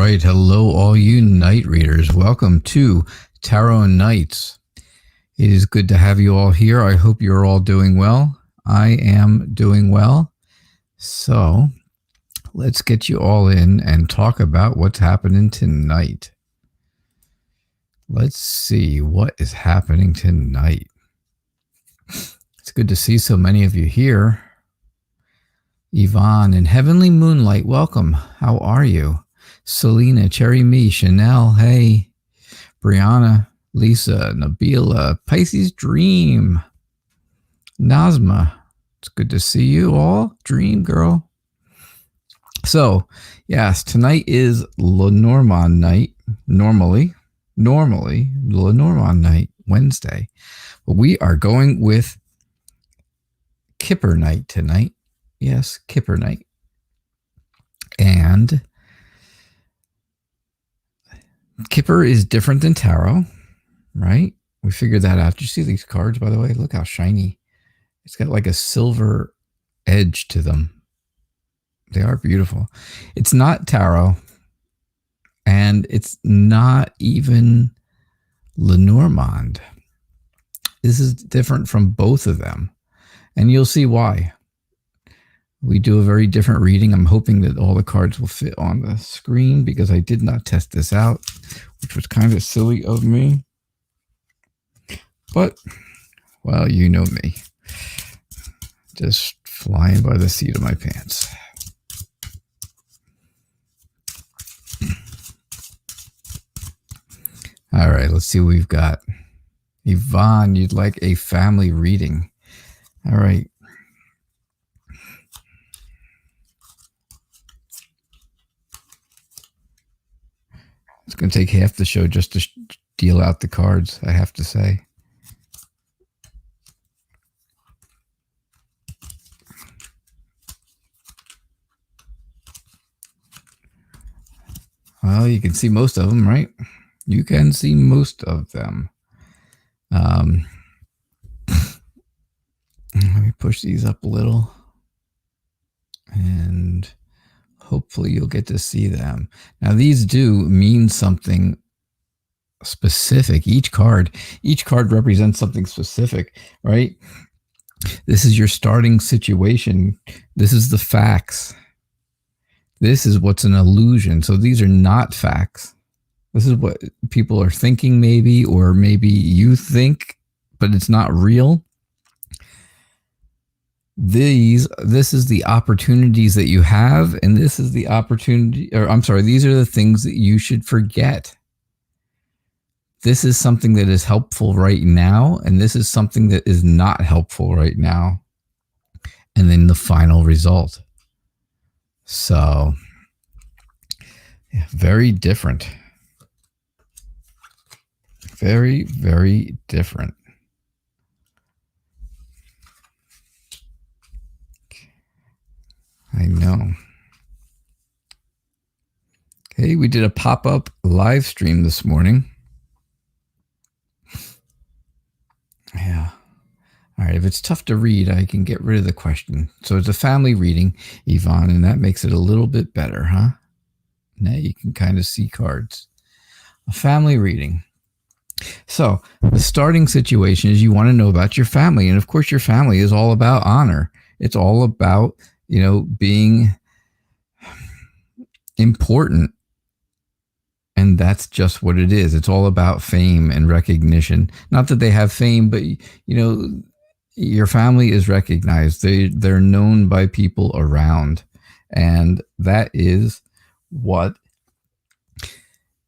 right. Hello, all you night readers. Welcome to Tarot Nights. It is good to have you all here. I hope you're all doing well. I am doing well. So let's get you all in and talk about what's happening tonight. Let's see what is happening tonight. It's good to see so many of you here. Yvonne and Heavenly Moonlight, welcome. How are you? Selena, Cherry Me, Chanel, hey. Brianna, Lisa, Nabila, Pisces Dream, Nazma. It's good to see you all. Dream girl. So, yes, tonight is Lenormand night. Normally Lenormand night, Wednesday. But we are going with Kipper night tonight. Yes, Kipper night. And Kipper is different than tarot, right? We figured that out. Did you see these cards, by the way? Look how shiny. It's got like a silver edge to them. They are beautiful. It's not tarot, and it's not even Lenormand. This is different from both of them, and you'll see why. We do a very different reading. I'm hoping that all the cards will fit on the screen because I did not test this out, which was kind of silly of me. But, well, you know me. Just flying by the seat of my pants. All right, let's see what we've got. Yvonne, you'd like a family reading. All right. It's going to take half the show just to deal out the cards, I have to say. Well, you can see most of them, right? You can see most of them. Let me push these up a little. And hopefully you'll get to see them. Now, these do mean something specific. Each card represents something specific, right? This is your starting situation. This is the facts. This is what's an illusion. So these are not facts. This is what people are thinking maybe, or maybe you think, but it's not real. This is the opportunities that you have, and this is the opportunity, or I'm sorry, these are the things that you should forget. This is something that is helpful right now, and this is something that is not helpful right now. And then the final result. So, yeah, very different. Very, very different. I know. Okay, we did a pop-up live stream this morning. Yeah. All right, if it's tough to read, I can get rid of the question. So it's a family reading, Yvonne, and that makes it a little bit better, huh? Now you can kind of see cards. A family reading. So the starting situation is you want to know about your family. And of course, your family is all about honor. It's all about, you know, being important. And that's just what it is. It's all about fame and recognition. Not that they have fame, but, you know, your family is recognized. They're known by people around. And that is what,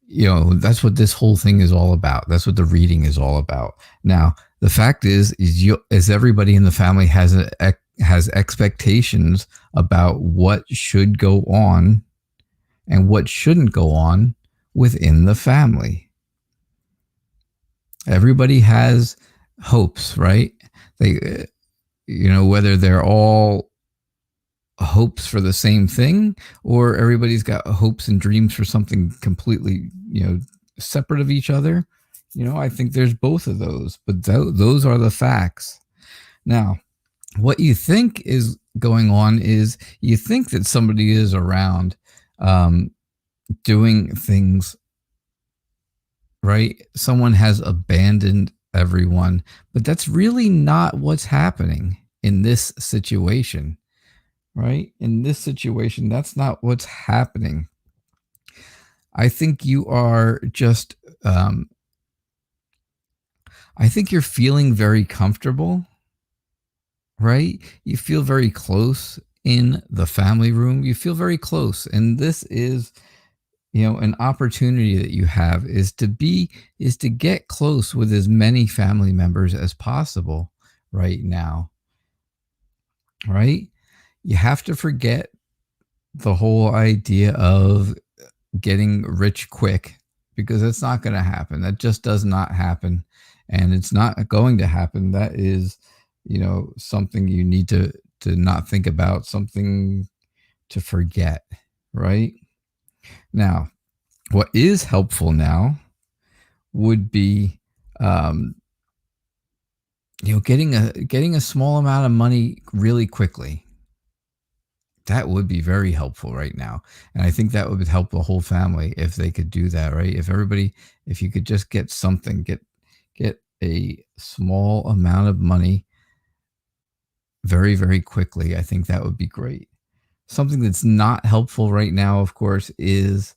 you know, that's what this whole thing is all about. That's what the reading is all about. Now, the fact is everybody in the family has expectations about what should go on and what shouldn't go on within the family. Everybody has hopes, right? They, you know, whether they're all hopes for the same thing or everybody's got hopes and dreams for something completely, you know, separate of each other. You know, I think there's both of those, but those are the facts. Now, what you think is going on is you think that somebody is around doing things, right? Someone has abandoned everyone, but that's really not what's happening in this situation, right? In this situation, that's not what's happening. I think you are just, I think you're feeling very comfortable, right? You feel very close in the family room. You feel very close. And this is, an opportunity that you have is to get close with as many family members as possible right now, right? You have to forget the whole idea of getting rich quick, because it's not going to happen. That just does not happen. And it's not going to happen. That is, something you need to not think about, something to forget, right? Now, what is helpful now would be, um, getting a small amount of money really quickly. That would be very helpful right now. And I think that would help the whole family if they could do that, right? If you could just get something, get a small amount of money very, very quickly, I think that would be great. Something that's not helpful right now, of course, is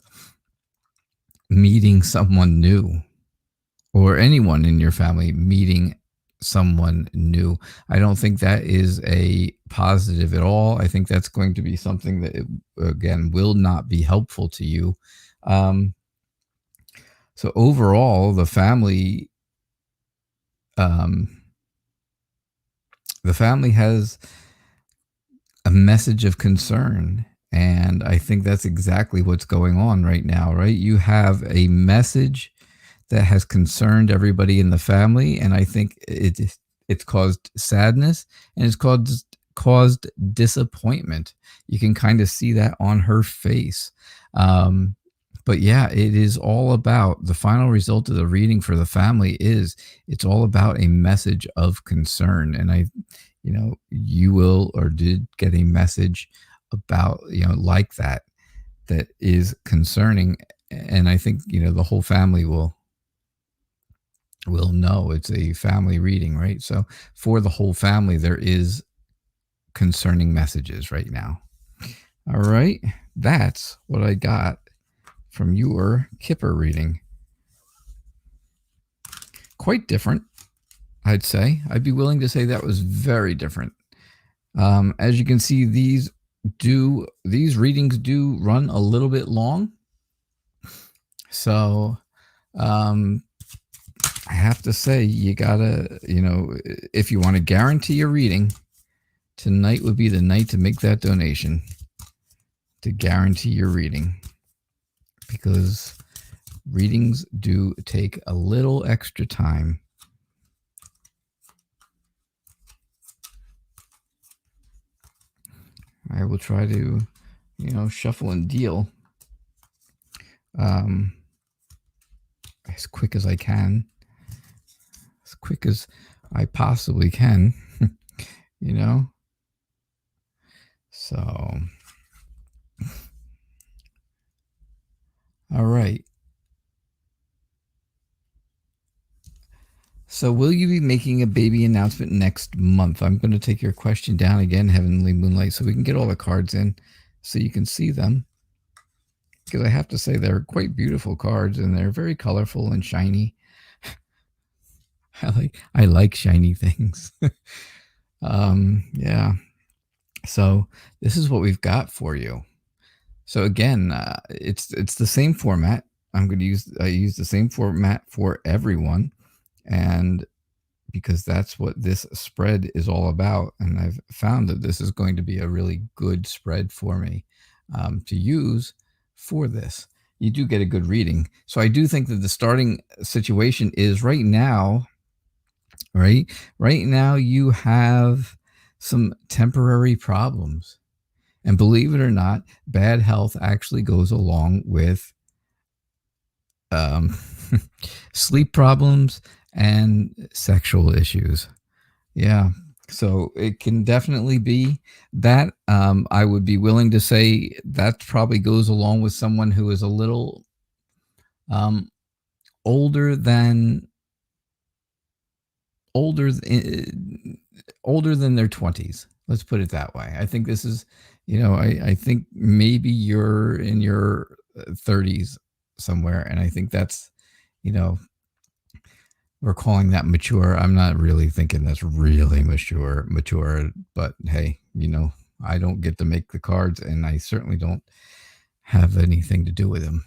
meeting someone new, or anyone in your family meeting someone new. I don't think that is a positive at all. I think that's going to be something that, again, will not be helpful to you. Um, so overall, um, the family has a message of concern. And I think that's exactly what's going on right now, right? You have a message that has concerned everybody in the family, and I think it's caused sadness, and it's caused disappointment. You can kind of see that on her face. But yeah, it is all about the final result of the reading for the family. It's all about a message of concern. And you will or did get a message about, like that is concerning. And I think, the whole family will know it's a family reading, right? So for the whole family, there is concerning messages right now. All right. That's what I got from your Kipper reading. Quite different, I'd say. I'd be willing to say that was very different. As you can see, these readings do run a little bit long. So I have to say, you gotta, if you want to guarantee your reading, tonight would be the night to make that donation to guarantee your reading, because readings do take a little extra time. I will try to, shuffle and deal as quick as I can, as quick as I possibly can, So, all right. So will you be making a baby announcement next month? I'm going to take your question down again, Heavenly Moonlight, so we can get all the cards in so you can see them. Because I have to say, they're quite beautiful cards, and they're very colorful and shiny. I like shiny things. Yeah. So this is what we've got for you. So again, it's the same format. I use the same format for everyone, and because that's what this spread is all about. And I've found that this is going to be a really good spread for me to use for this. You do get a good reading. So I do think that the starting situation is right now, right? Right now, you have some temporary problems. And believe it or not, bad health actually goes along with sleep problems and sexual issues. Yeah. So it can definitely be that. I would be willing to say that probably goes along with someone who is a little um, older than older older than their 20s. Let's put it that way. I think this is, I think maybe you're in your 30s somewhere, and I think that's, you know, we're calling that mature. I'm not really thinking that's really mature, but hey, I don't get to make the cards, and I certainly don't have anything to do with them.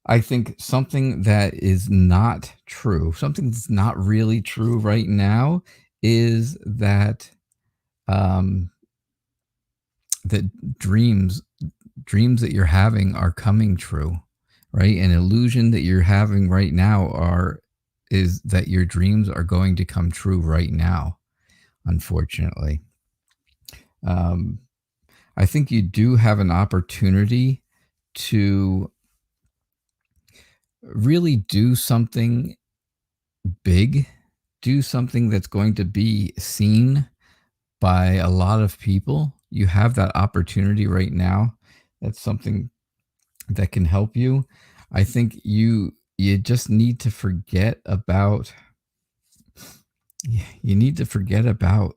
I think something that is not true, something that's not really true right now, is that um, that dreams that you're having are coming true, right? An illusion that you're having right now is that your dreams are going to come true right now. Unfortunately, um, I think you do have an opportunity to really do something big, do something that's going to be seen by a lot of people. You have that opportunity right now. That's something that can help you. I think you just need to forget about you need to forget about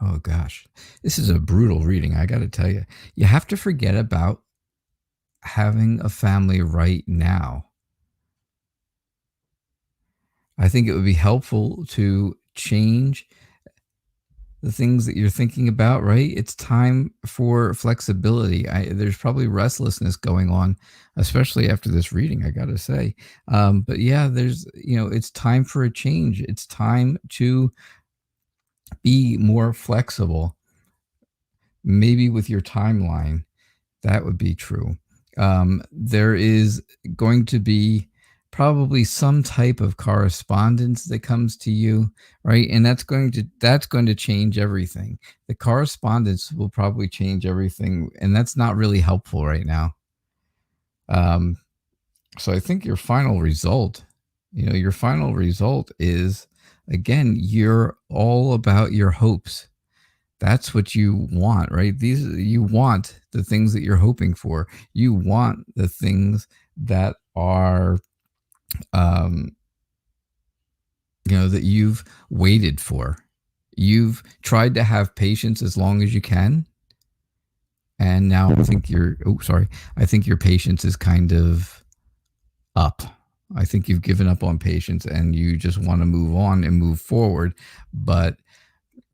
oh gosh. This is a brutal reading, I got to tell you. You have to forget about having a family right now. I think it would be helpful to change the things that you're thinking about, right? It's time for flexibility. There's probably restlessness going on, especially after this reading, I got to say. But yeah, it's time for a change. It's time to be more flexible, maybe with your timeline. That would be true. There is going to be probably some type of correspondence that comes to you, right? And that's going to change everything. The correspondence will probably change everything, and that's not really helpful right now. Um, so I think your final result is, again, you're all about your hopes. That's what you want, right? You want the things that you're hoping for. You want the things that are um that you've waited for. You've tried to have patience as long as you can, and now I think your patience is kind of up. I think you've given up on patience and you just want to move on and move forward. But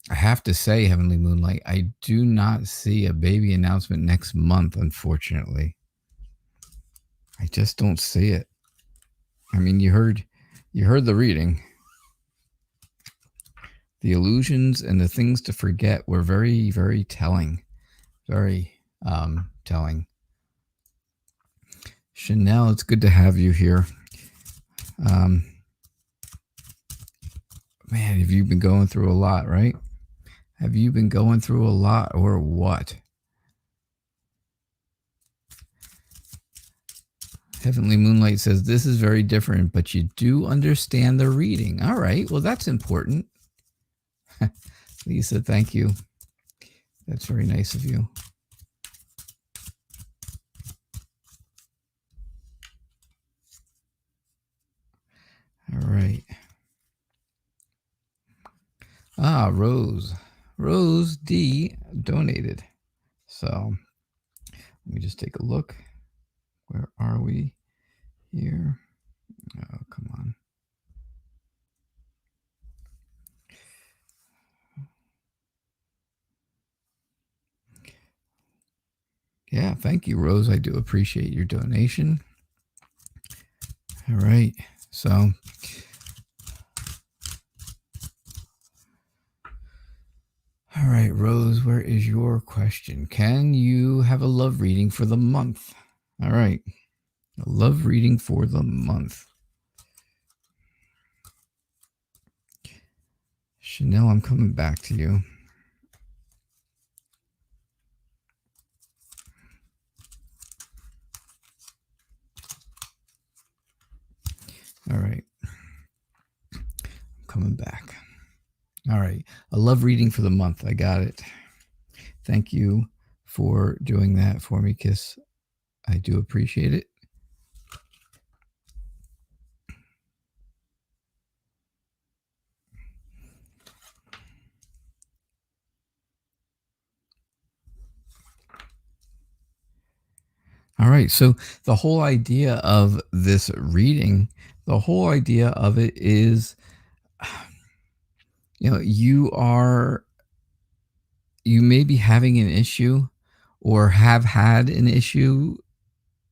I have to say, Heavenly Moonlight, I do not see a baby announcement next month, unfortunately. I just don't see it. I mean, you heard the reading. The illusions and the things to forget were very, very telling. Very telling. Chanel, it's good to have you here. Um, man, have you been going through a lot, right? Have you been going through a lot or what? Heavenly Moonlight says, this is very different, but you do understand the reading. All right. Well, that's important. Lisa, thank you. That's very nice of you. All right. Rose. Rose D donated. So let me just take a look. Where are we here? Oh, come on. Yeah, thank you, Rose. I do appreciate your donation. All right. So all right, Rose, where is your question? Can you have a love reading for the month? All right. A love reading for the month. Chanel, I'm coming back to you. All right. coming back. All right. A love reading for the month. I got it. Thank you for doing that for me, Kiss. I do appreciate it. All right. So the whole idea of this reading, the whole idea of it is, you may be having an issue or have had an issue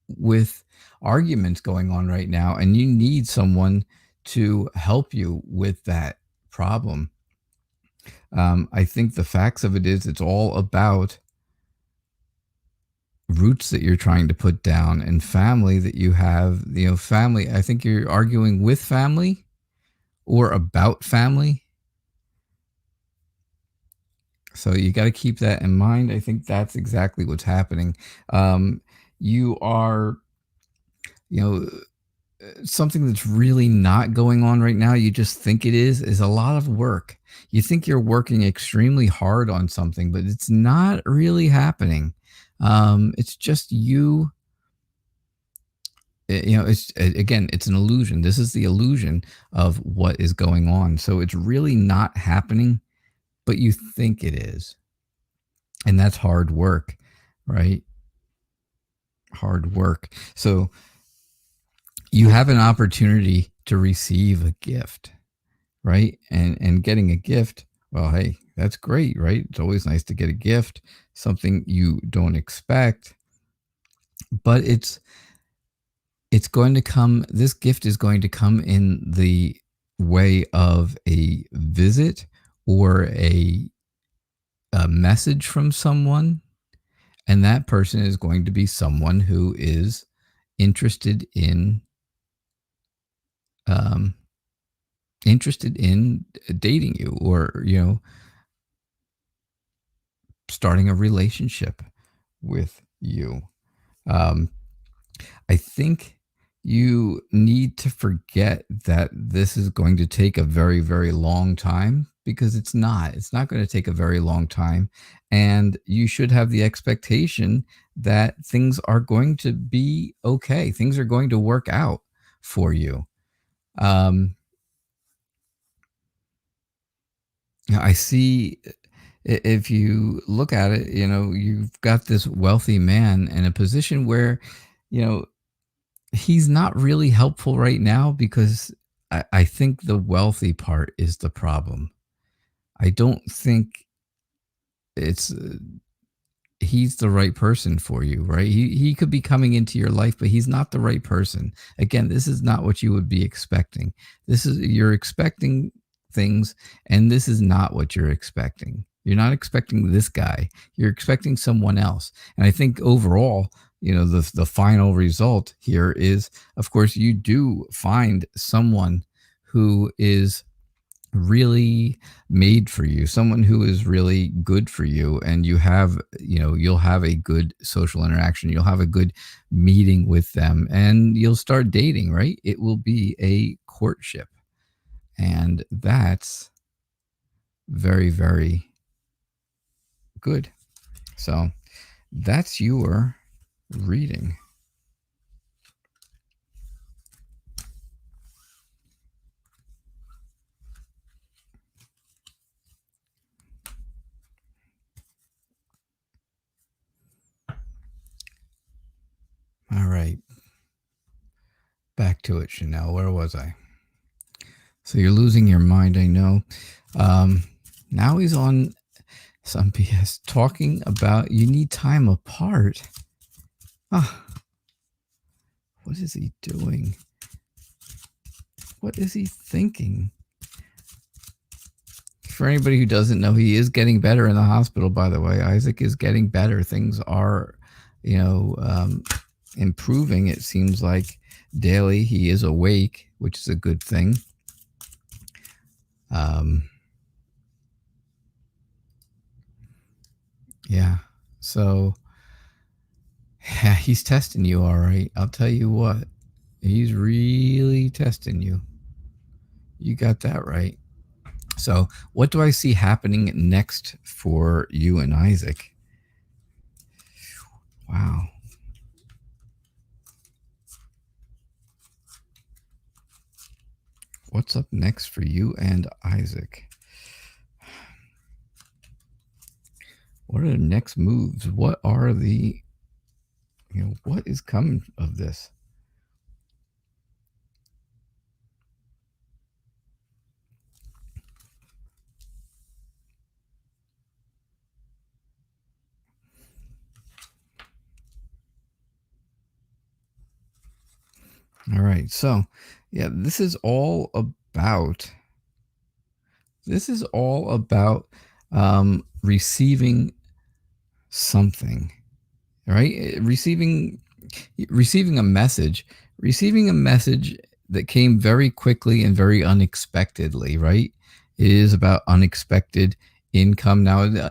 with arguments going on right now, and you need someone to help you with that problem. I think the facts of it is it's all about roots that you're trying to put down and family that you have, family. I think you're arguing with family or about family. So you got to keep that in mind. I think that's exactly what's happening. You are, something that's really not going on right now, you just think it is a lot of work. You think you're working extremely hard on something, but it's not really happening. It's just you. It's an illusion. This is the illusion of what is going on. So it's really not happening, but you think it is. And that's hard work, right? Hard work. So you have an opportunity to receive a gift, right? And getting a gift, well, hey, that's great, right? It's always nice to get a gift, something you don't expect, but it's going to come, this gift is going to come in the way of a visit or a message from someone. And that person is going to be someone who is interested in dating you, or starting a relationship with you. I think you need to forget that this is going to take a very, very long time, because it's not going to take a very long time. And you should have the expectation that things are going to be okay. Things are going to work out for you. I see, if you look at it, you've got this wealthy man in a position where, he's not really helpful right now, because I think the wealthy part is the problem. I don't think it's he's the right person for you, right? He could be coming into your life, but he's not the right person. Again, this is not what you would be expecting. You're expecting things, and this is not what you're expecting. You're not expecting this guy. You're expecting someone else. And I think overall, the final result here is, of course, you do find someone who is really made for you, someone who is really good for you, and you'll have a good social interaction, you'll have a good meeting with them, and you'll start dating, right? It will be a courtship, and that's very, very good. So that's your reading. All right. Back to it, Chanel. Where was I? So you're losing your mind, I know. Now he's on some BS talking about you need time apart. What is he doing? What is he thinking? For anybody who doesn't know, he is getting better in the hospital, by the way. Isaac is getting better. Things are, improving. It seems like daily he is awake, which is a good thing. Yeah. So yeah, he's testing you, all right. I'll tell you what. He's really testing you. You got that right. So what do I see happening next for you and Isaac? Wow. What's up next for you and Isaac? What are the next moves? What are the, what is coming of this? All right. So, yeah, this is all about receiving something, right? Receiving a message that came very quickly and very unexpectedly, right? It is about unexpected income. Now,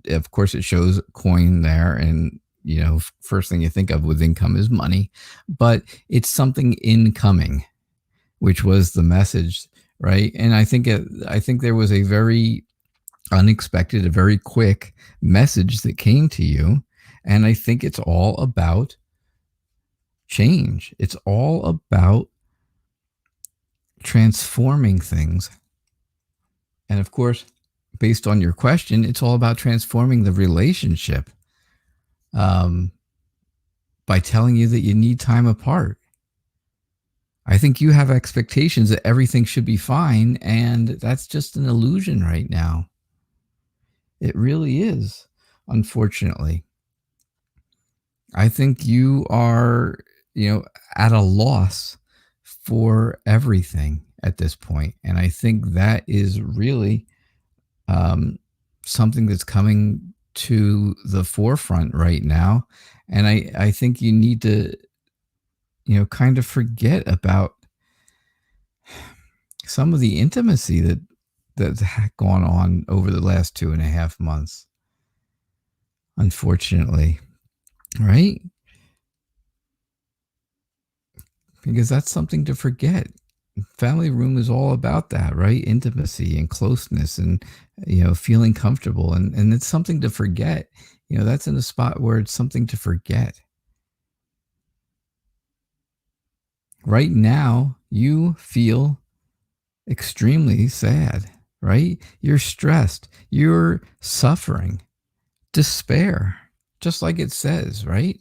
of course, it shows coin there, and first thing you think of with income is money, but it's something incoming, which was the message, right? And I think there was a very unexpected, a very quick message that came to you, and I think it's all about change. It's all about transforming things. And of course, based on your question, it's all about transforming the relationship by telling you that you need time apart. I think you have expectations that everything should be fine, and that's just an illusion right now. It really is, unfortunately. I think you are, at a loss for everything at this point. And I think that is really something that's coming to the forefront right now. And I think you need to, kind of forget about some of the intimacy that's gone on over the last 2.5 months. Unfortunately, right? Because that's something to forget. Family room is all about that, right? Intimacy and closeness and, feeling comfortable. And it's something to forget. That's in a spot where it's something to forget. Right now, you feel extremely sad, right? You're stressed. You're suffering. Despair, just like it says, right?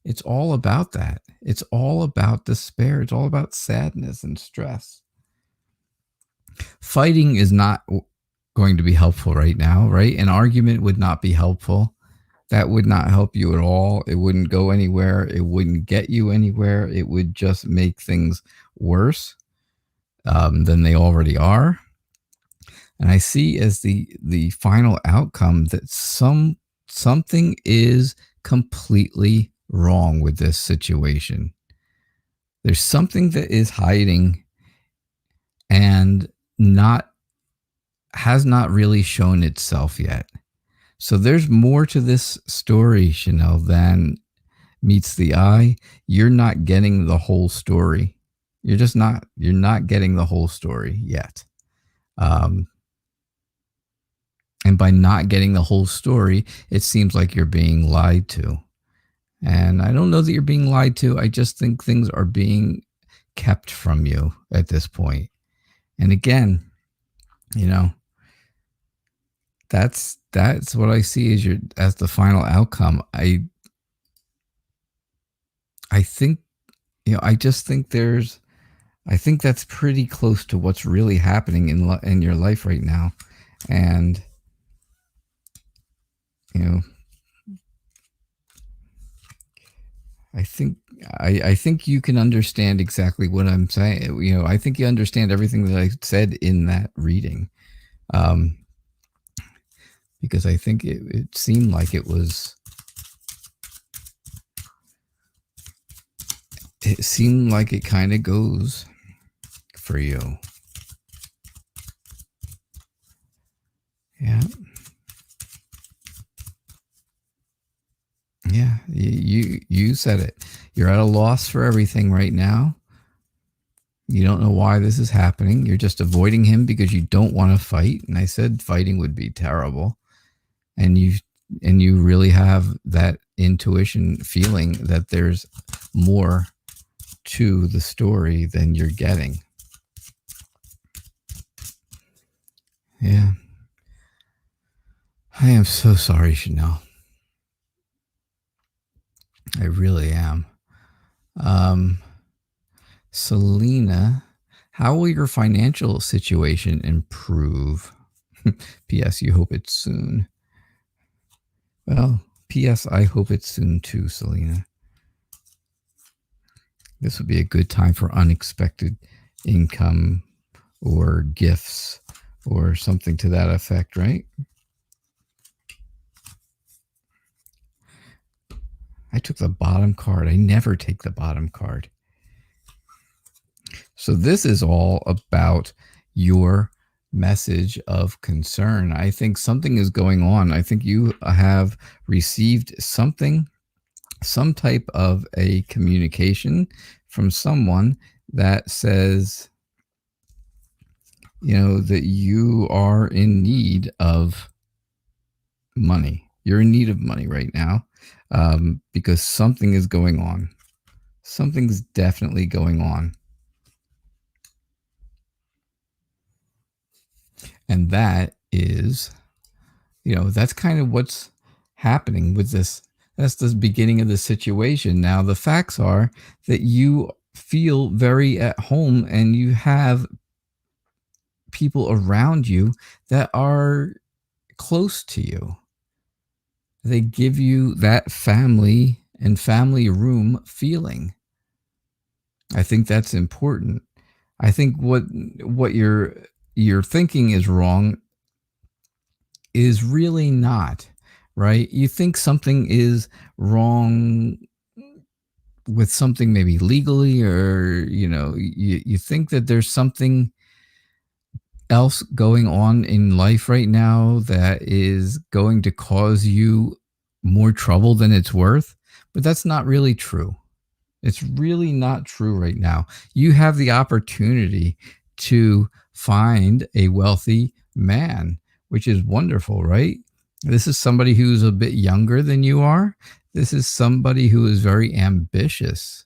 It's all about that. It's all about despair. It's all about sadness and stress. Fighting is not going to be helpful right now, right? An argument would not be helpful. That would not help you at all. It wouldn't go anywhere. It wouldn't get you anywhere. It would just make things worse than they already are. And I see as the final outcome that something is completely wrong with this situation. There's something that is hiding and has not really shown itself yet. So there's more to this story, Chanel, than meets the eye. You're not getting the whole story. You're not getting the whole story yet. And by not getting the whole story, it seems like you're being lied to. And I don't know that you're being lied to. I just think things are being kept from you at this point. And again, that's what I see as the final outcome. I think, I just think I think that's pretty close to what's really happening in your life right now. And, I think you can understand exactly what I'm saying. I think you understand everything that I said in that reading. Because I think it seemed like it seemed like it kind of goes for you. Yeah. Yeah, you said it. You're at a loss for everything right now. You don't know why this is happening. You're just avoiding him because you don't want to fight. And I said fighting would be terrible. And you really have that intuition feeling that there's more to the story than you're getting. Yeah. I am so sorry, Chanel. I really am. Selena, how will your financial situation improve? P.S. You hope it's soon. Well, P.S. I hope it's soon too, Selena. This would be a good time for unexpected income or gifts or something to that effect, right? I took the bottom card. I never take the bottom card. So this is all about your message of concern. I think something is going on. I think you have received something, some type of a communication from someone that says, that you are in need of money. You're in need of money right now because something is going on. Something's definitely going on. And that is, that's kind of what's happening with this. That's the beginning of the situation. Now, the facts are that you feel very at home and you have people around you that are close to you. They give you that family and family room feeling. I think that's important. I think what you're thinking is wrong is really not, right? You think something is wrong with something maybe legally, or you think that there's something else going on in life right now that is going to cause you more trouble than it's worth, but that's not really true. It's really not true right now. You have the opportunity to find a wealthy man, which is wonderful, right? This is somebody who's a bit younger than you are. This is somebody who is very ambitious.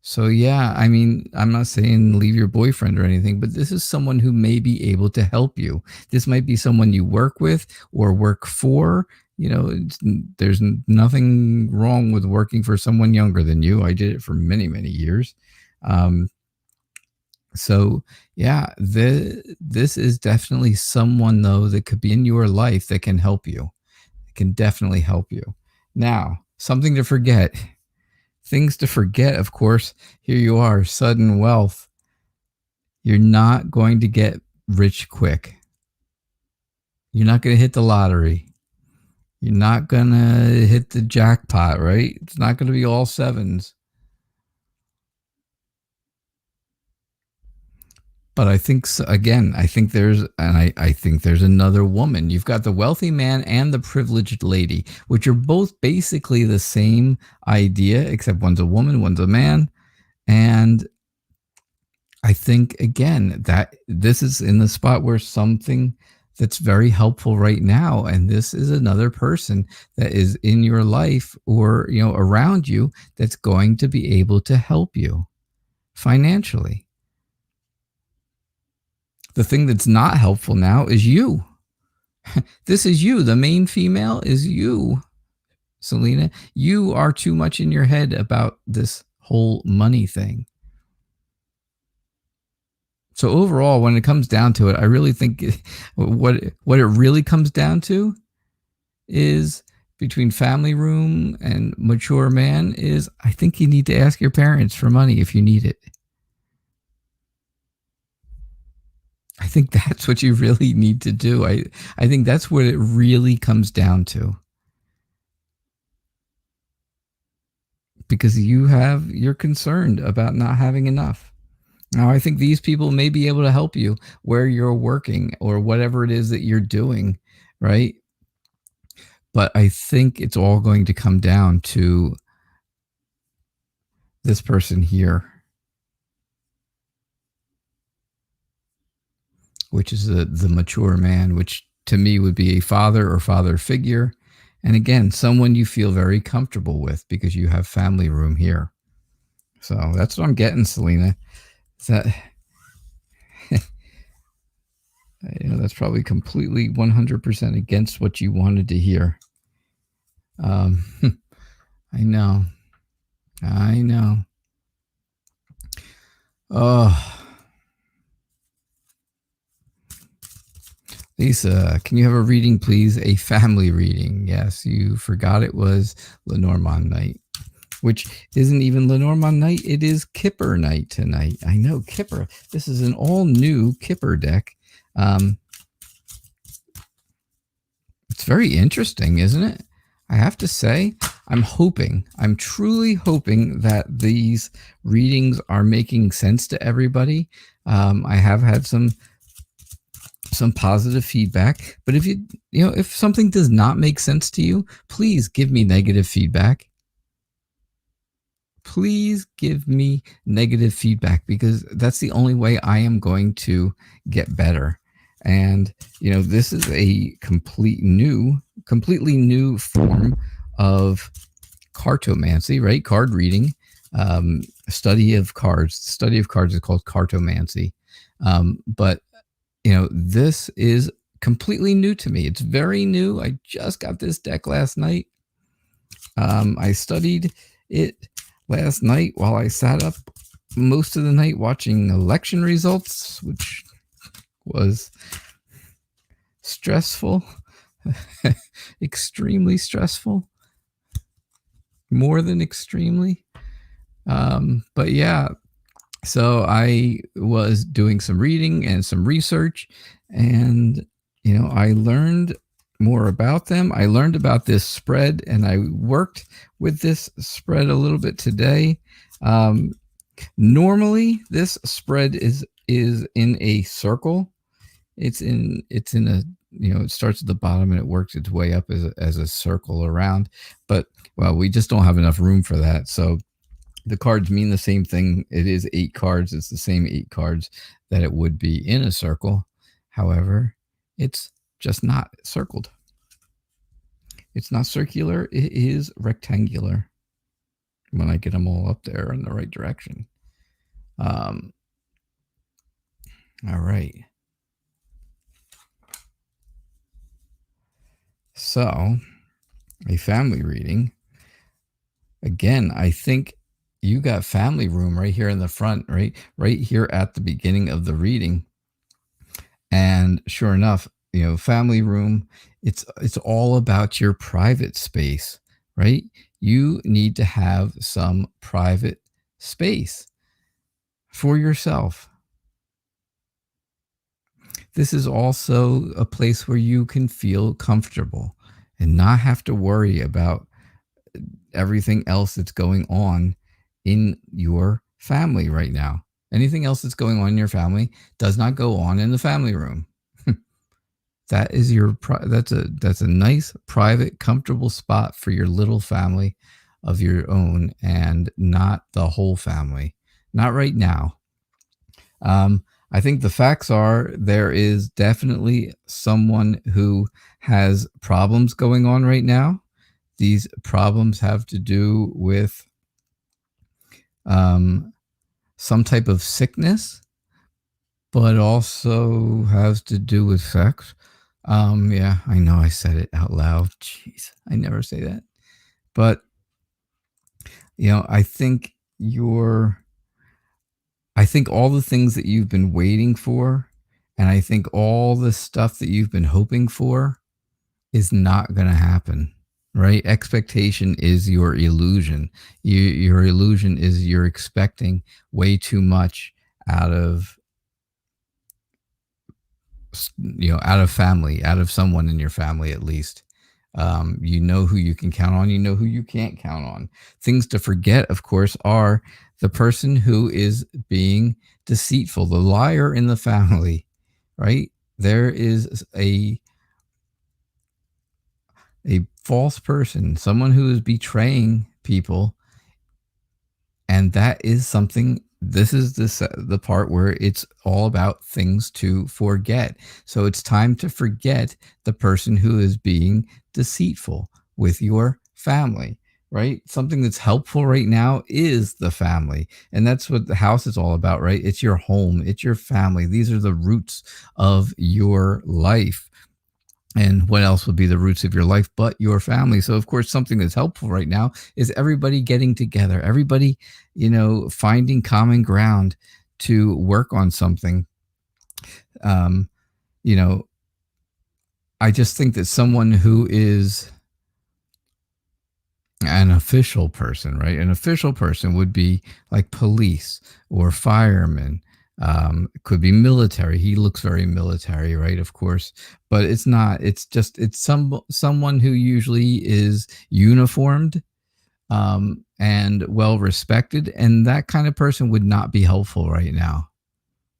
So, yeah, I mean, I'm not saying leave your boyfriend or anything, but this is someone who may be able to help you. This might be someone you work with or work for. There's nothing wrong with working for someone younger than you. I did it for many, many years. So, yeah, this is definitely someone, though, that could be in your life that can help you. It can definitely help you. Now, something to forget. Things to forget, of course. Here you are, sudden wealth. You're not going to get rich quick. You're not going to hit the lottery. You're not going to hit the jackpot, right? It's not going to be all sevens. But I think, again, I think there's another woman. You've got the wealthy man and the privileged lady, which are both basically the same idea, except one's a woman, one's a man. And I think, again, that this is in the spot where something that's very helpful right now. And this is another person that is in your life or, around you that's going to be able to help you financially. The thing that's not helpful now is you. This is you. The main female is you, Selena. You are too much in your head about this whole money thing. So overall, when it comes down to it, I really think what it really comes down to is between family room and mature man is I think you need to ask your parents for money if you need it. I think that's what you really need to do. I think that's what it really comes down to. Because you're concerned about not having enough. Now, I think these people may be able to help you where you're working or whatever it is that you're doing, right? But I think it's all going to come down to this person here. which is the mature man, which to me would be a father or father figure. And again, someone you feel very comfortable with because you have family room here. So that's what I'm getting, Selena. Is that, that's probably completely 100% against what you wanted to hear. I know. Oh, Lisa, can you have a reading, please? A family reading. Yes, you forgot it was Lenormand night, which isn't even Lenormand night. It is Kipper night tonight. I know, Kipper. This is an all-new Kipper deck. It's very interesting, isn't it? I have to say, I'm truly hoping that these readings are making sense to everybody. I have had some positive feedback, but if something does not make sense to you, please give me negative feedback. Please give me negative feedback, because that's the only way I am going to get better. And this is a completely new form of cartomancy, right? Card reading, study of cards. Study of cards is called cartomancy. But this is completely new to me. It's very new. I just got this deck last night. I studied it last night while I sat up most of the night watching election results, which was stressful, extremely stressful, more than extremely. But yeah, so I was doing some reading and some research, and I learned more about them. I learned about this spread, and I worked with this spread a little bit today. Normally, this spread is in a circle. It's in a it starts at the bottom and it works its way up as a circle around. But well, we just don't have enough room for that. So the cards mean the same thing. It is 8 cards. It's the same 8 cards that it would be in a circle. However, it's just not circled. It's not circular. It is rectangular when I get them all up there in the right direction. All right. So, a family reading. Again, I think you got family room right here in the front, right here at the beginning of the reading. And sure enough, family room, it's all about your private space, right? You need to have some private space for yourself. This is also a place where you can feel comfortable and not have to worry about everything else that's going on in your family right now. Anything else that's going on in your family does not go on in the family room. That is that's a nice, private, comfortable spot for your little family of your own, and not the whole family. Not right now. I think the facts are there is definitely someone who has problems going on right now. These problems have to do with some type of sickness, but also has to do with sex. Yeah, I know I said it out loud. Jeez, I never say that. But, I think all the things that you've been waiting for, and I think all the stuff that you've been hoping for is not going to happen, right? Expectation is your illusion. Your illusion is you're expecting way too much out of family, out of someone in your family at least. You know who you can count on. You know who you can't count on. Things to forget, of course, are the person who is being deceitful, the liar in the family, right? There is a false person, someone who is betraying people, and that is something this is the part where it's all about things to forget. So it's time to forget the person who is being deceitful with your family, right? Something that's helpful right now is the family. And that's what the house is all about, right? It's your home, it's your family. These are the roots of your life. And what else would be the roots of your life but your family? So, of course, something that's helpful right now is everybody getting together, everybody, finding common ground to work on something. Um, you know, I just think that someone who is an official person, right? An official person would be like police or firemen. It could be military. He looks very military, right? Of course, but it's not. It's someone who usually is uniformed and well respected, and that kind of person would not be helpful right now.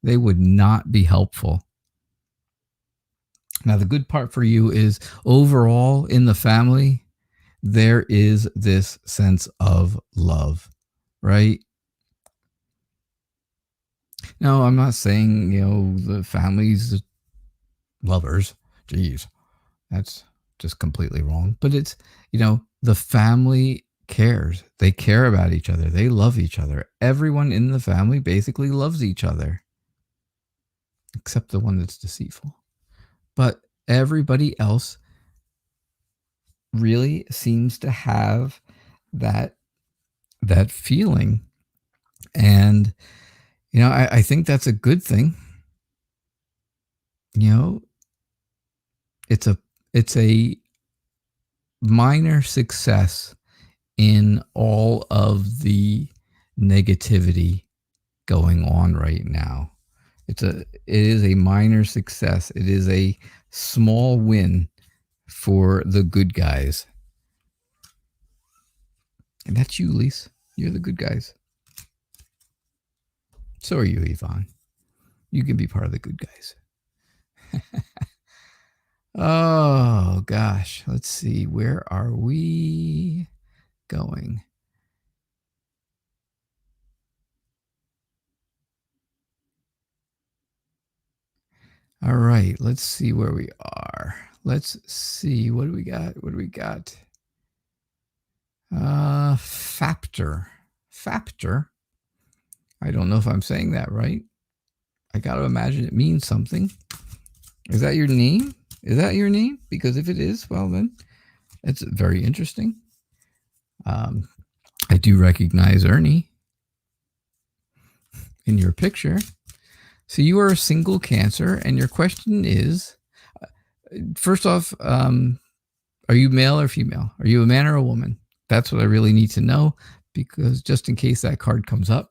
They would not be helpful. Now, the good part for you is overall in the family, there is this sense of love, right? Now, I'm not saying, the family's lovers. Geez, that's just completely wrong. But it's, the family cares. They care about each other. They love each other. Everyone in the family basically loves each other, except the one that's deceitful. But everybody else really seems to have that feeling. And I think that's a good thing. It's a minor success in all of the negativity going on right now. It is a minor success. It is a small win for the good guys. And that's you, Lise. You're the good guys. So are you, Yvonne. You can be part of the good guys. Oh, gosh. Let's see. Where are we going? All right. Let's see where we are. Let's see. What do we got? Factor. Factor. I don't know if I'm saying that right. I got to imagine it means something. Is that your name? Because if it is, well, then it's very interesting. I do recognize Ernie in your picture. So you are a single Cancer, and your question is, first off, are you male or female? Are you a man or a woman? That's what I really need to know, because just in case that card comes up,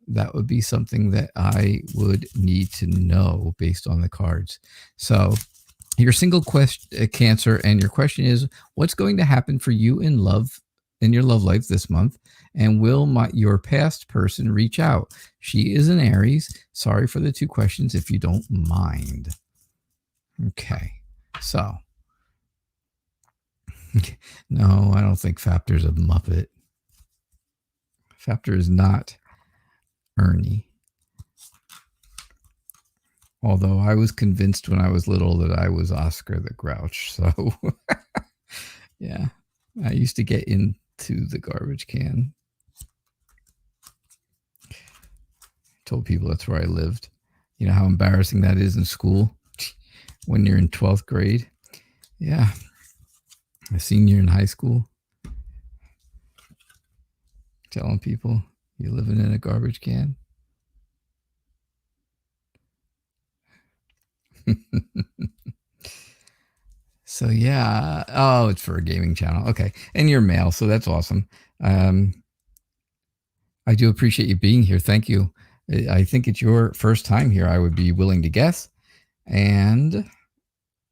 that would be something that I would need to know based on the cards. So you're single Cancer, and your question is, what's going to happen for you in your love life this month? And will your past person reach out? She is an Aries. Sorry for the two questions, if you don't mind. Okay, so no, I don't think Factor's a Muppet. Factor is not Ernie. Although I was convinced when I was little that I was Oscar the Grouch. So, yeah, I used to get into the garbage can. Told people that's where I lived. You know how embarrassing that is in school when you're in 12th grade? Yeah. A senior in high school. Telling people you're living in a garbage can. So yeah. Oh, it's for a gaming channel. Okay. And you're male, so that's awesome. I do appreciate you being here. Thank you. I think it's your first time here, I would be willing to guess. And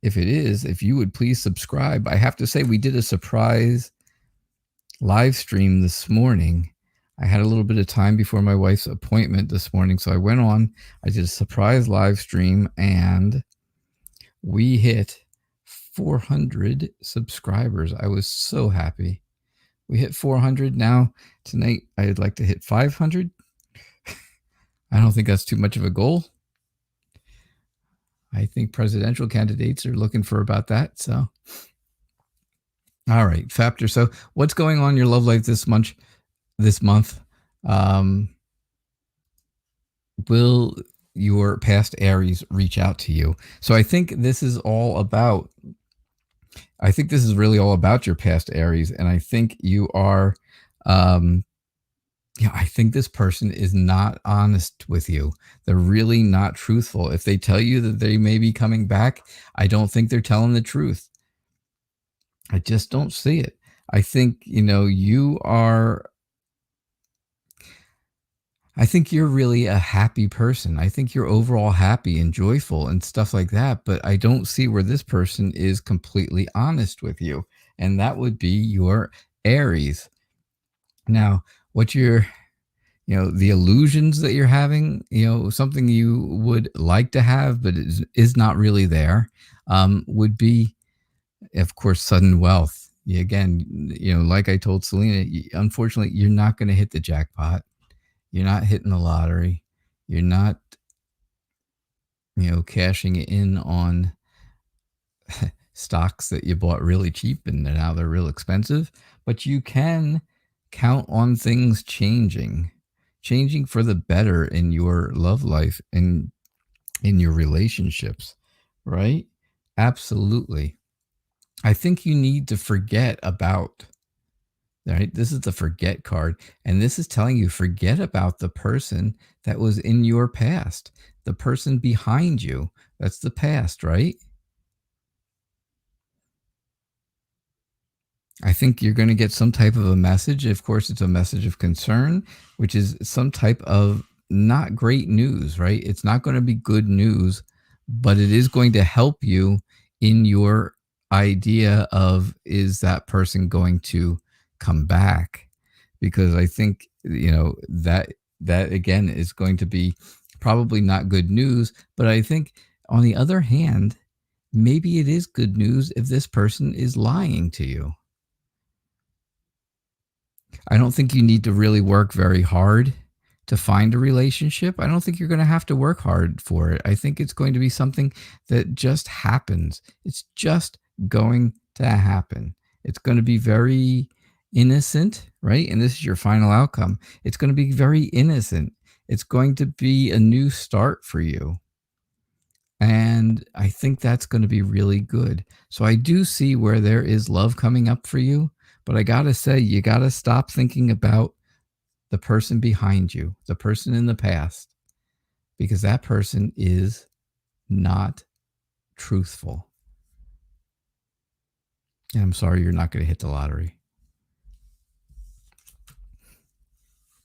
if it is, if you would please subscribe. I have to say, we did a surprise live stream this morning. I had a little bit of time before my wife's appointment this morning, so I went on. I did a surprise live stream, and we hit 400 subscribers. I was so happy. We hit 400 now. Tonight, I'd like to hit 500. I don't think that's too much of a goal. I think presidential candidates are looking for about that. So, all right, Factor. So, what's going on in your love life this month? Will your past Aries reach out to you? So, I think this is all about. I think this is really all about your past Aries, and I think you are. I think this person is not honest with you. They're really not truthful. If they tell you that they may be coming back, I don't think they're telling the truth. I just don't see it. I think, you are. I think you're really a happy person. I think you're overall happy and joyful and stuff like that. But I don't see where this person is completely honest with you. And that would be your Aries. Now, what you're, the illusions that you're having, something you would like to have, but is not really there, would be, of course, sudden wealth. Again, like I told Selena, unfortunately, you're not going to hit the jackpot. You're not hitting the lottery. You're not, cashing in on stocks that you bought really cheap and now they're real expensive. But you can count on things changing for the better in your love life and in your relationships, right? Absolutely. I think you need to forget about. Right? This is the forget card. And this is telling you forget about the person that was in your past, the person behind you. That's the past, right? I think you're going to get some type of a message. Of course, it's a message of concern, which is some type of not great news, right? It's not going to be good news, but it is going to help you in your idea of, is that person going to come back? Because I think, that again is going to be probably not good news. But I think on the other hand, maybe it is good news if this person is lying to you. I don't think you need to really work very hard to find a relationship. I don't think you're going to have to work hard for it. I think it's going to be something that just happens. It's just going to happen. It's going to be very innocent, right? And this is your final outcome. It's going to be very innocent. It's going to be a new start for you. And I think that's going to be really good. So I do see where there is love coming up for you. But I got to say, you got to stop thinking about the person behind you, the person in the past, because that person is not truthful. And I'm sorry you're not going to hit the lottery.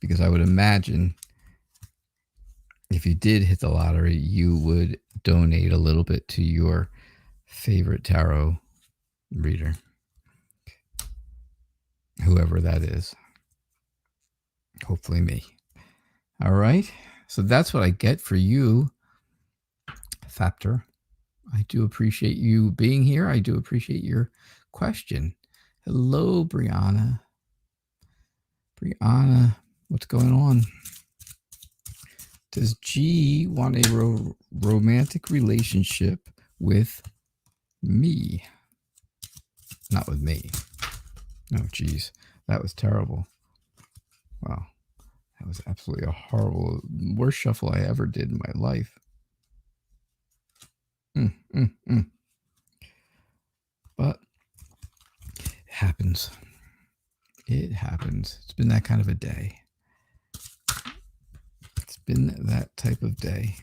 Because I would imagine if you did hit the lottery, you would donate a little bit to your favorite tarot reader, whoever that is. Hopefully me. All right. So that's what I get for you, Factor. I do appreciate you being here. I do appreciate your question. Hello, Brianna. Brianna, what's going on? Does G want a romantic relationship with me? Not with me. Oh, geez. That was terrible. Wow. That was absolutely a horrible, worst shuffle I ever did in my life. But it happens. It happens. It's been that kind of a day. It's been that type of day.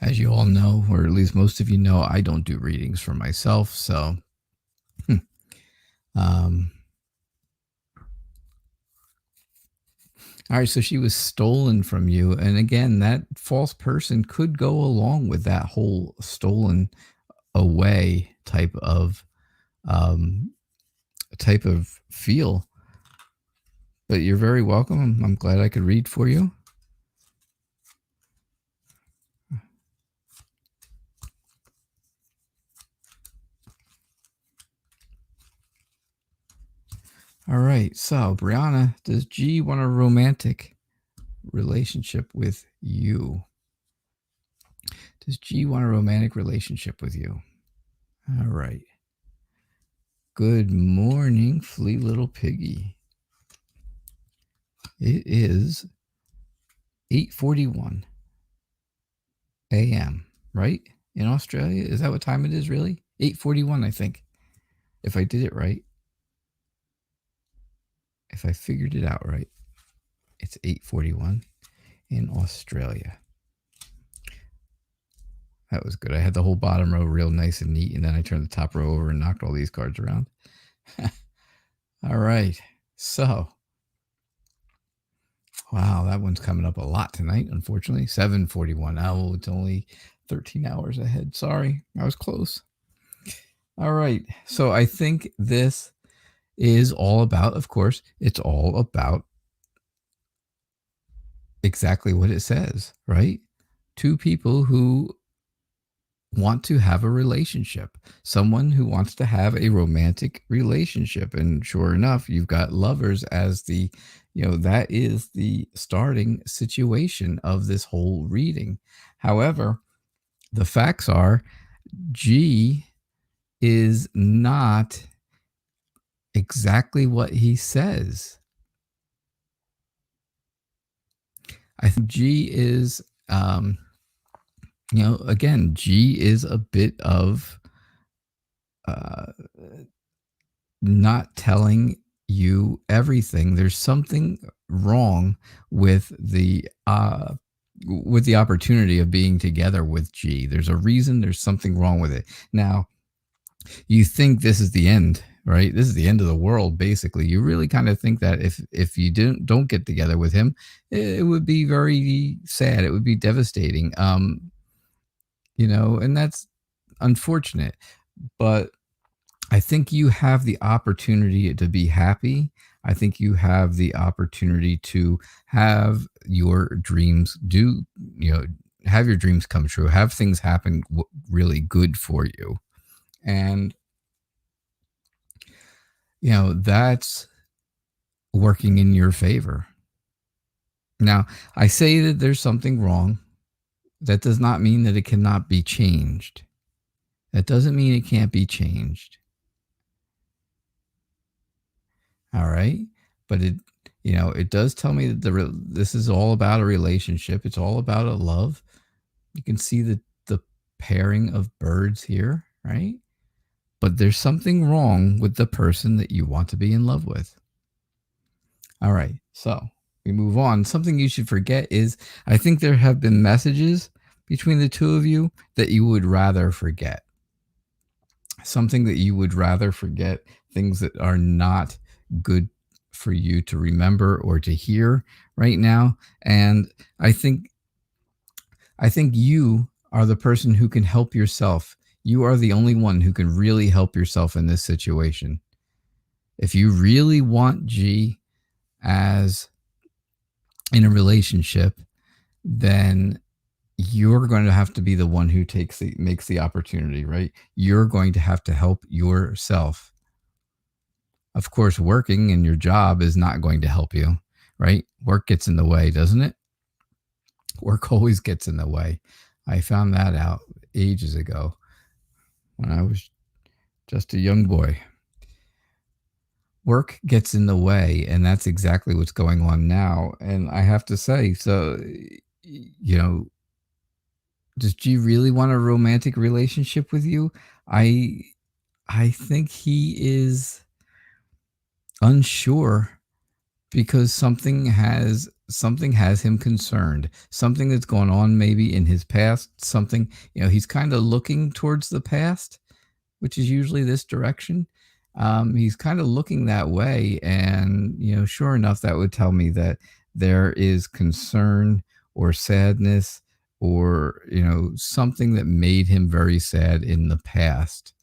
As you all know, or at least most of you know, I don't do readings for myself. So, all right, so she was stolen from you. And again, that false person could go along with that whole stolen away type of feel. But you're very welcome. I'm glad I could read for you. All right. So, Brianna, does G want a romantic relationship with you? Does G want a romantic relationship with you? All right. Good morning, flea little piggy. It is 8:41 a.m., right? In Australia? Is that what time it is, really? 8:41, I think. If I did it right. If I figured it out right. It's 8:41 in Australia. That was good. I had the whole bottom row real nice and neat, and then I turned the top row over and knocked all these cards around. All right. So, wow, that one's coming up a lot tonight, unfortunately. 7:41. Oh, it's only 13 hours ahead. Sorry, I was close. All right. So I think this is all about, of course, it's all about exactly what it says, right? Two people who want to have a relationship, someone who wants to have a romantic relationship. And sure enough, you've got lovers as the, that is the starting situation of this whole reading. However, the facts are G is not exactly what he says. I think G is, again, G is a bit of not telling you everything. There's something wrong with the opportunity of being together with G. There's a reason. There's something wrong with it. Now, you think this is the end, right? This is the end of the world, basically. You really kind of think that if you don't get together with him, it would be very sad. It would be devastating. And that's unfortunate. But I think you have the opportunity to be happy. I think you have the opportunity to have your dreams have your dreams come true, have things happen really good for you. And, that's working in your favor. Now, I say that there's something wrong. That does not mean that it cannot be changed. That doesn't mean it can't be changed. All right. But it does tell me that this is all about a relationship. It's all about a love. You can see the pairing of birds here, right? But there's something wrong with the person that you want to be in love with. All right. So we move on. Something you should forget is I think there have been messages between the two of you that you would rather forget. Something that you would rather forget, things that are not good for you to remember or to hear right now. And I think you are the person who can help yourself. You are the only one who can really help yourself in this situation. If you really want G as in a relationship, then you're going to have to be the one who makes the opportunity, right? You're going to have to help yourself. Of course, working in your job is not going to help you, right? Work gets in the way, doesn't it? Work always gets in the way. I found that out ages ago when I was just a young boy. Work gets in the way, and that's exactly what's going on now. And I have to say, so, does G really want a romantic relationship with you? I think he is unsure because something has him concerned. Something that's going on maybe in his past, something, he's kind of looking towards the past, which is usually this direction. He's kind of looking that way. And, sure enough, that would tell me that there is concern or sadness or, something that made him very sad in the past.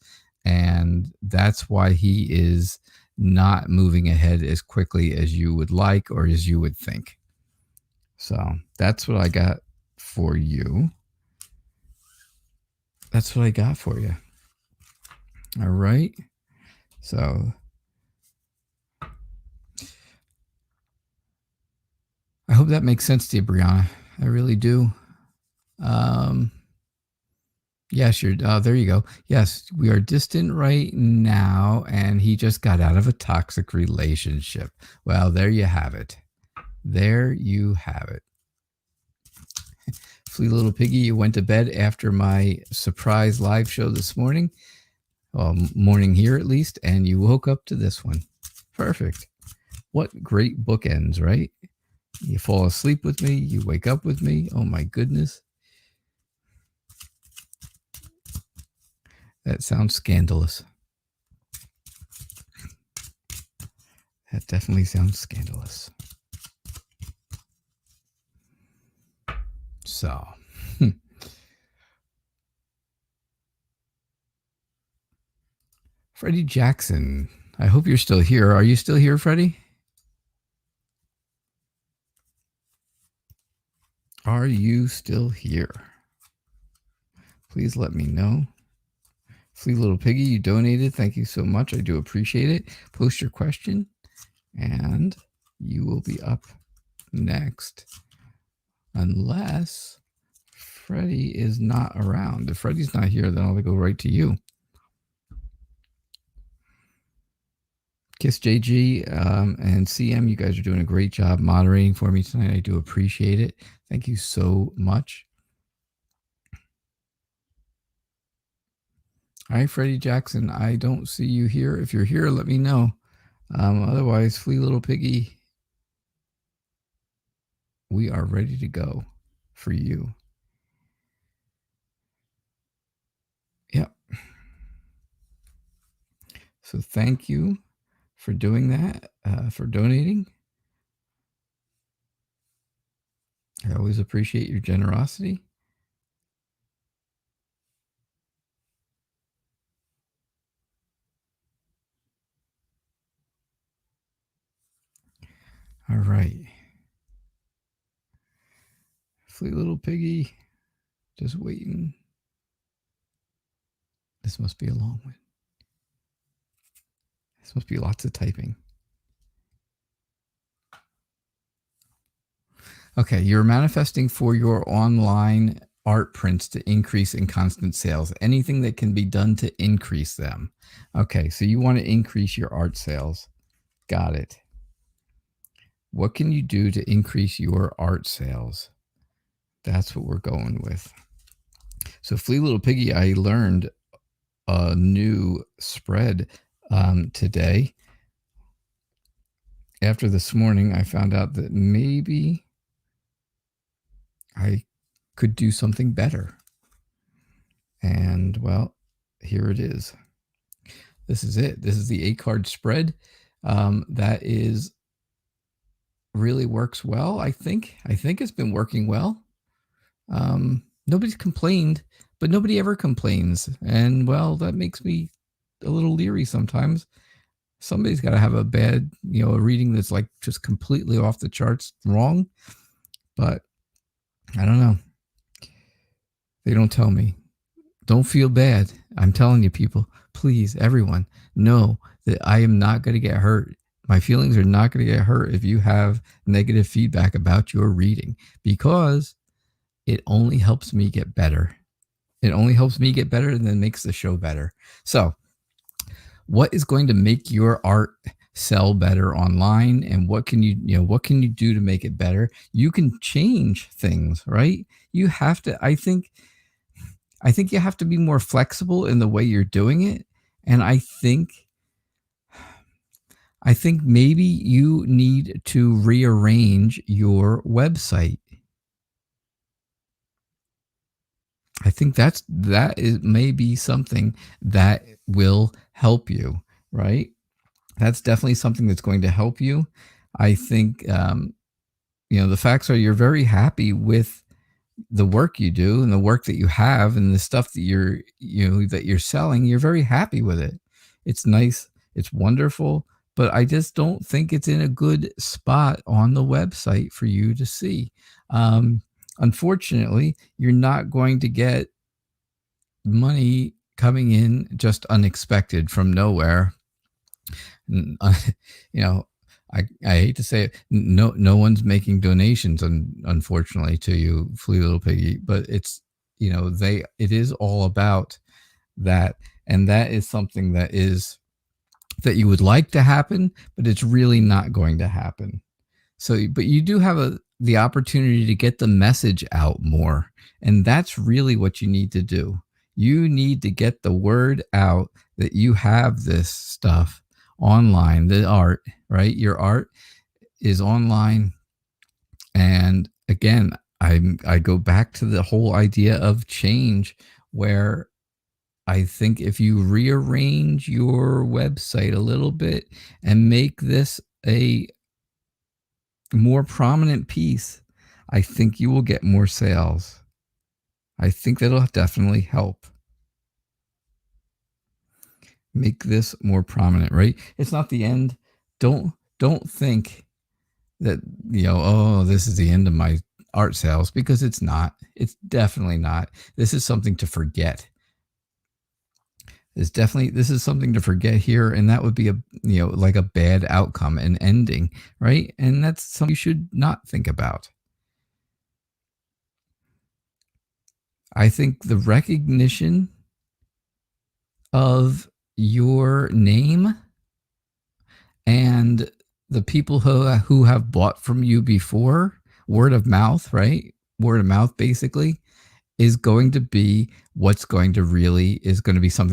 And that's why he is not moving ahead as quickly as you would like or as you would think. So that's what I got for you. That's what I got for you. All right. So hope that makes sense to you, Brianna. I really do. Yes, there you go. Yes, we are distant right now, and he just got out of a toxic relationship. Well, there you have it. There you have it. Flea Little Piggy, you went to bed after my surprise live show this morning. Well, morning here at least, and you woke up to this one. Perfect. What great bookends, right? You fall asleep with me, you wake up with me. Oh my goodness. That sounds scandalous. That definitely sounds scandalous. So, Freddie Jackson, I hope you're still here. Are you still here, Freddie? Are you still here? Please let me know. Flea Little Piggy, you donated. Thank you so much. I do appreciate it. Post your question, and you will be up next. Unless Freddie is not around. If Freddie's not here, then I'll go right to you. Kiss JG and CM, you guys are doing a great job moderating for me tonight. I do appreciate it. Thank you so much. All right, Freddie Jackson, I don't see you here. If you're here, let me know. Otherwise, Flea Little Piggy, we are ready to go for you. Yep. So thank you for doing that, for donating. I always appreciate your generosity. All right. Flea Little Piggy, just waiting. This must be a long one. This must be lots of typing. Okay, you're manifesting for your online art prints to increase in constant sales. Anything that can be done to increase them. Okay, so you want to increase your art sales. Got it. What can you do to increase your art sales? That's what we're going with. So Flea Little Piggy, I learned a new spread today. After this morning, I found out that maybe I could do something better. And well, here it is. This is it. This is the 8-card spread. That is really works well. I think it's been working well. Nobody's complained, but nobody ever complains. And well, that makes me a little leery sometimes. Somebody's got to have a bad, a reading that's like just completely off the charts wrong. But I don't know. They don't tell me. Don't feel bad. I'm telling you, people, please, everyone, know that I am not going to get hurt. My feelings are not going to get hurt if you have negative feedback about your reading, because it only helps me get better. It only helps me get better and then makes the show better. So what is going to make your art sell better online, and what can you do to make it better? You can change things, right? You have to, I think you have to be more flexible in the way you're doing it. And I think maybe you need to rearrange your website. I think that is maybe something that will help you, right? That's definitely something that's going to help you. I think, the facts are you're very happy with the work you do and the work that you have and the stuff that you're selling. You're very happy with it. It's nice. It's wonderful. But I just don't think it's in a good spot on the website for you to see. Unfortunately, you're not going to get money coming in just unexpected from nowhere. I hate to say it, no one's making donations, unfortunately, to you, Flea Little Piggy, but it's, it is all about that. And that is something that you would like to happen, but it's really not going to happen. So, but you do have the opportunity to get the message out more. And that's really what you need to do. You need to get the word out that you have this stuff online, the art, right? Your art is online. And again, I go back to the whole idea of change, where I think if you rearrange your website a little bit and make this a more prominent piece, I think you will get more sales. I think that'll definitely help. Make this more prominent, right? It's not the end. Don't think that, oh, this is the end of my art sales, because it's not. It's definitely not. This is something to forget. This is something to forget here, and that would be like a bad outcome and ending, right? And that's something you should not think about. I think the recognition of your name and the people who have bought from you before, word of mouth, right? Word of mouth basically is going to be something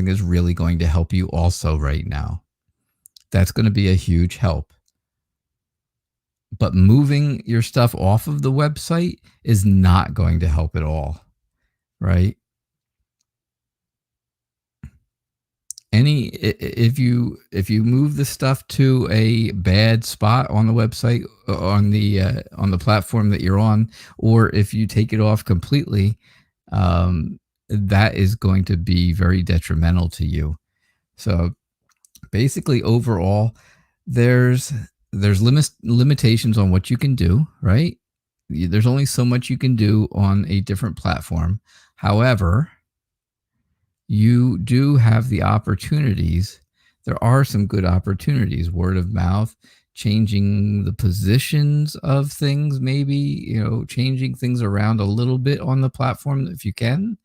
that's really going to help you also right now. That's going to be a huge help. But moving your stuff off of the website is not going to help at all, right? If you move the stuff to a bad spot on the website, on the platform that you're on, or if you take it off completely, that is going to be very detrimental to you. So basically, overall, there's limitations on what you can do, right? There's only so much you can do on a different platform. However, you do have the opportunities. There are some good opportunities. Word of mouth, changing the positions of things, maybe, changing things around a little bit on the platform if you can.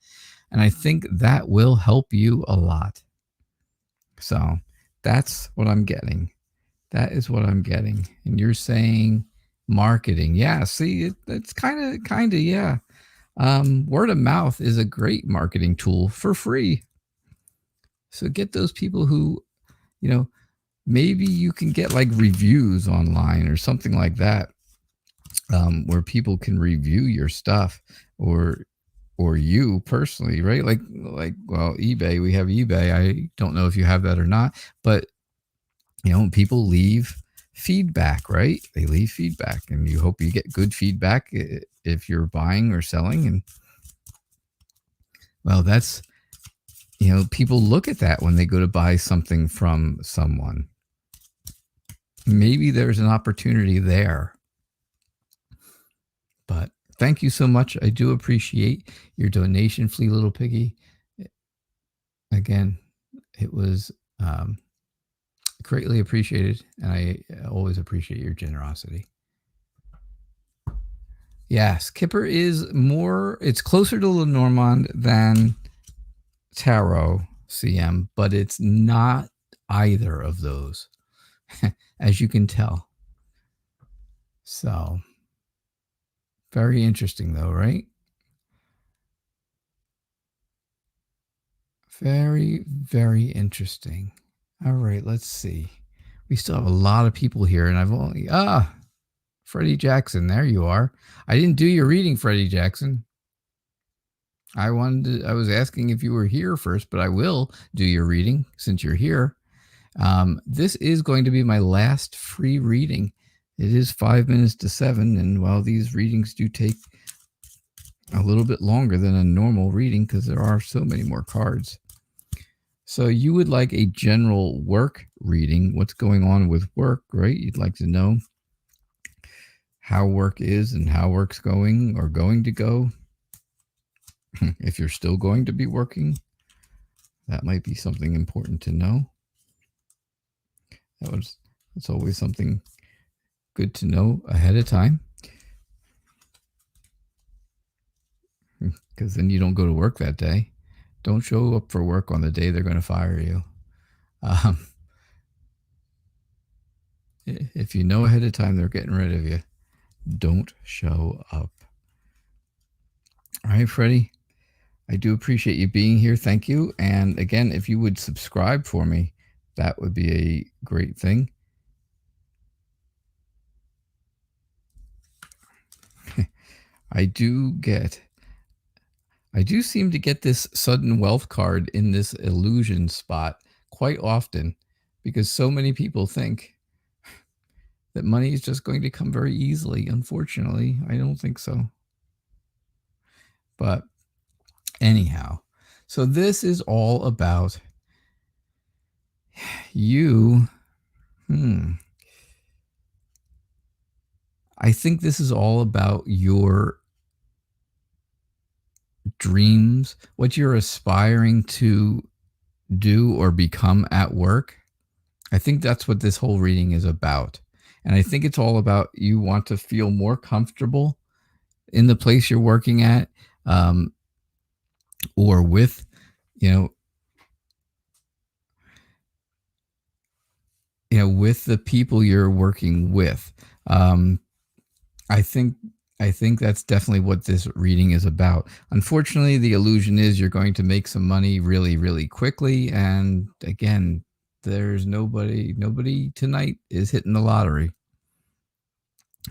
And I think that will help you a lot. So that's what I'm getting. That is what I'm getting. And you're saying marketing. Yeah, see, it's kind of, yeah. Word of mouth is a great marketing tool for free. So get those people who, maybe you can get like reviews online or something like that, where people can review your stuff, or you personally, right? Well, eBay, we have eBay. I don't know if you have that or not, but people leave feedback, right? They leave feedback, and you hope you get good feedback if you're buying or selling. And well, that's, people look at that when they go to buy something from someone. Maybe there's an opportunity there. But thank you so much. I do appreciate your donation, Flea Little Piggy. Again, it was greatly appreciated, and I always appreciate your generosity. Yes, Kipper is it's closer to Lenormand than Tarot CM, but it's not either of those, as you can tell. So, very interesting though, right? Very, very interesting. All right, let's see. We still have a lot of people here, and I've only Freddie Jackson, there you are. I didn't do your reading, Freddie Jackson. I was asking if you were here first, but I will do your reading since you're here. This is going to be my last free reading. It is 5 minutes to 7, and while these readings do take a little bit longer than a normal reading because there are so many more cards. So you would like a general work reading, what's going on with work, right? You'd like to know how work is and how work's going or going to go. If you're still going to be working, that might be something important to know. That's always something good to know ahead of time, because then you don't go to work that day. Don't show up for work on the day they're going to fire you. If you know ahead of time they're getting rid of you, don't show up. All right, Freddie, I do appreciate you being here. Thank you. And again, if you would subscribe for me, that would be a great thing. I do seem to get this sudden wealth card in this illusion spot quite often, because so many people think that money is just going to come very easily. Unfortunately, I don't think so. But anyhow, so this is all about you. I think this is all about your dreams, what you're aspiring to do or become at work. I think that's what this whole reading is about. And I think it's all about you want to feel more comfortable in the place you're working at, or with, with the people you're working with. I think that's definitely what this reading is about. Unfortunately, the illusion is you're going to make some money really, really quickly. And again, there's nobody tonight is hitting the lottery.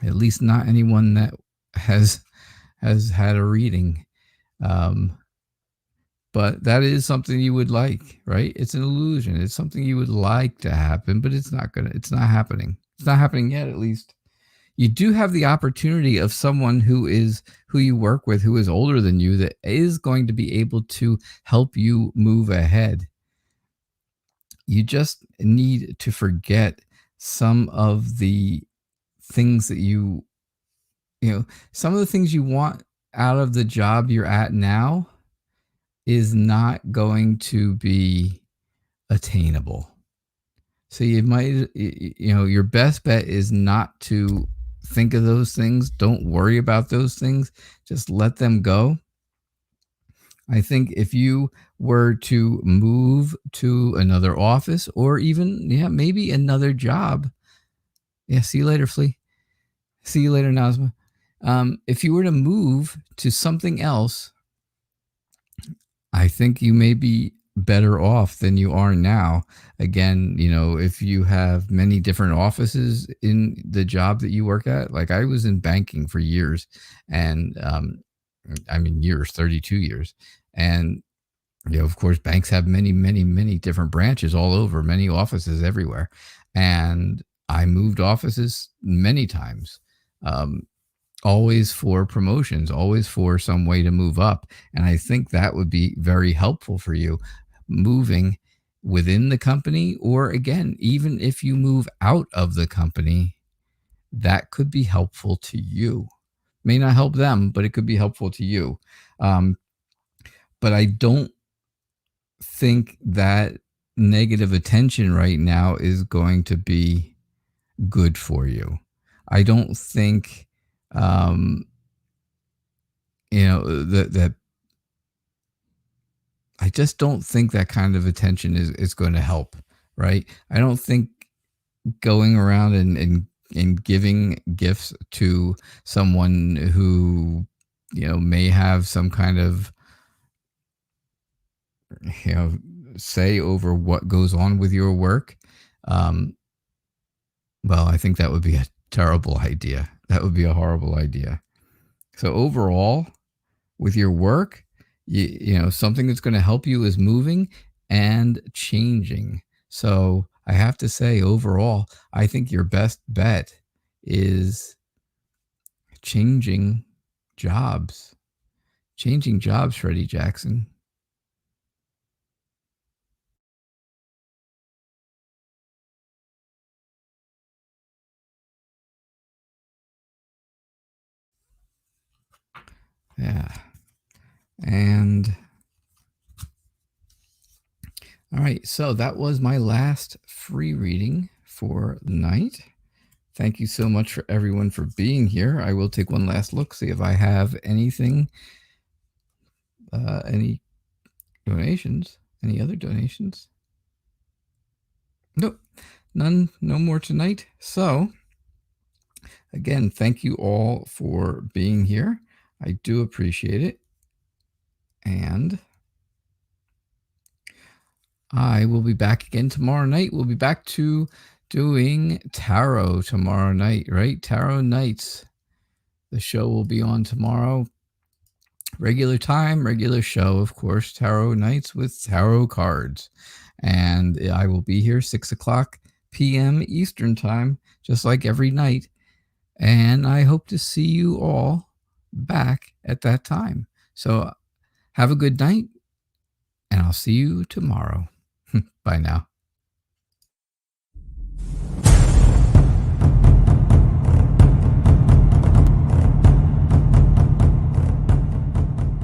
At least not anyone that has had a reading. But that is something you would like, right? It's an illusion. It's something you would like to happen, but it's not happening. It's not happening yet, at least. You do have the opportunity of someone who you work with, who is older than you, that is going to be able to help you move ahead. You just need to forget some of the things that some of the things you want out of the job you're at now is not going to be attainable. So you might, your best bet is not to think of those things. Don't worry about those things. Just let them go. I think if you were to move to another office, or even, maybe another job. Yeah, see you later, Flea. See you later, Nazma. If you were to move to something else, I think you may be better off than you are now. Again, if you have many different offices in the job that you work at, like I was in banking for years, and years, 32 years. And, of course, banks have many, many, many different branches all over, many offices everywhere. And I moved offices many times. Always for promotions, always for some way to move up. And I think that would be very helpful for you, moving within the company, or again, even if you move out of the company, that could be helpful to you. May not help them, but it could be helpful to you. But I don't think that negative attention right now is going to be good for you. I don't think that I just don't think that kind of attention is going to help, right? I don't think going around and giving gifts to someone who, may have some kind of, say over what goes on with your work. Well, I think that would be a terrible idea. That would be a horrible idea. So overall, with your work, something that's going to help you is moving and changing. So I have to say, overall, I think your best bet is changing jobs. Changing jobs, Freddie Jackson. Yeah. And all right, so that was my last free reading for the night. Thank you so much for everyone for being here. I will take one last look, see if I have anything, any donations, any other donations. Nope, none, no more tonight. So, again, thank you all for being here. I do appreciate it. And I will be back again tomorrow night. We'll be back to doing tarot tomorrow night, right? Tarot nights. The show will be on tomorrow. Regular time, regular show, of course. Tarot nights with tarot cards. And I will be here 6:00 p.m. Eastern time, just like every night. And I hope to see you all back at that time. So have a good night, and I'll see you tomorrow. Bye now.